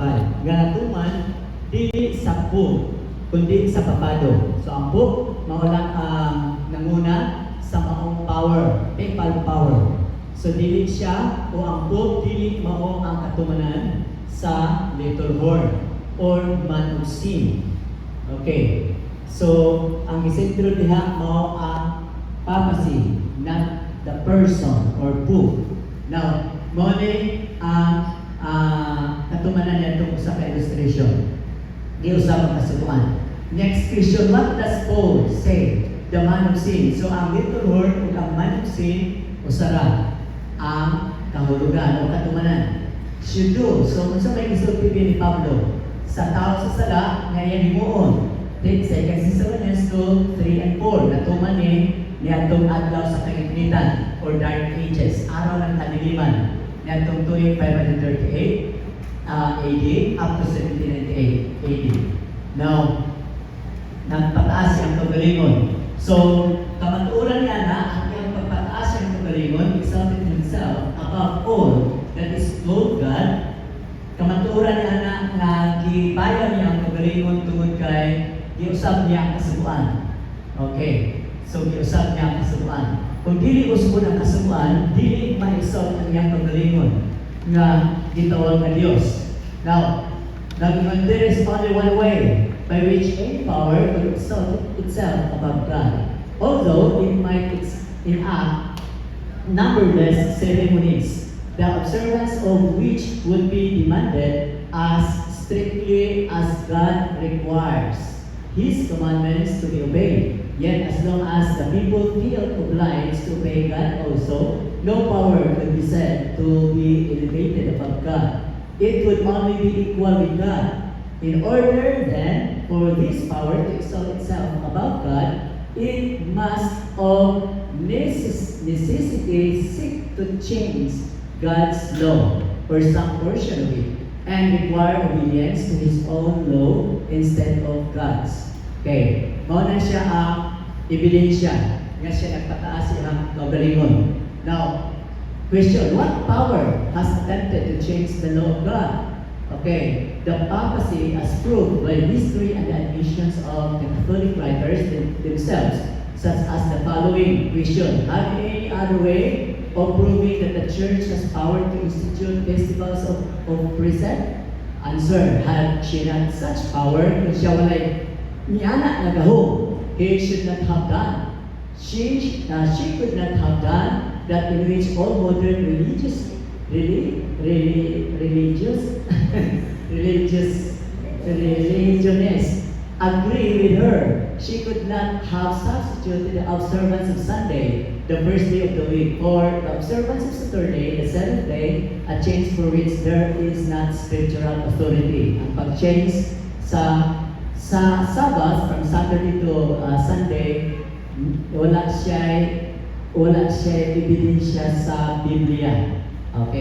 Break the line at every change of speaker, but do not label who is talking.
25. Nga tuman, dili sa book, kundi sa papado. So ang book, maulang nanguna sa maong power, papal power. So dili siya, o ang book, dili mao ang katumanan sa little horn or man of sin. Okay. So ang isentro diha mao ang papacy, not the person or book. Now, mo ni ang katumanan niya itong sa illustration. Giusap ang kasubuan. Next question, what does Paul say? The man of sin. So ang little horn o ang man of sin, usara ang kahulugan o katumanan. Should do. So kung sa may isulti ni Pablo, sa tao sa sala, ngayon himuon. Then, 2 Thessalonians 2, 3 and 4, natuman ni atong adlaw sa kainganitan or dark ages, araw ng kaniliman, ni atong tuwing 538 AD up to 1798 AD. Now, nagpataas siyang kagalingon. So, kamatuoran niya na ang iyang pagpataas siyang kagalingon, exalted himself above all that is called God. Kamatuoran niya na gibayan niya ang kagalingon tungod kay giusab niya ang kasubuan. Okay. So, giusab niya ang kasubuan. Kung dili usbon ang kasubuan, dili ma-exalt ang iyang kagalingon nga gitawag na Diyos. Now, there is only one way by which any power will exalt itself above God. Although it might enact numberless ceremonies, the observance of which would be demanded as strictly as God requires His commandments to be obeyed. Yet as long as the people feel obliged to obey God also, no power could be said to be elevated above God. It would only be equal with God. In order then for this power to exalt itself above God, it must of necessity seek to change God's law or some portion of it and require obedience to His own law instead of God's. Okay, mauna siya ang ebidensya nga siya nagpataas siyang kagalingon. Now, question, what power has attempted to change the law of God? Okay, the papacy as proved by history and the admissions of the Catholic writers themselves, such as the following question: have any other way of proving that the Church has power to institute festivals of precept? Answer, had she not such power, kung siya walay niana nagahog, he should not have done. She could not have done that in which all modern religionists agree with her. She could not have substituted the observance of Sunday, the first day of the week, or the observance of Saturday, the seventh day, a change for which there is not scriptural authority. Ang pag-change sa Sabbath from Saturday to Sunday, wala siya ebidensya sa Biblia. Okay.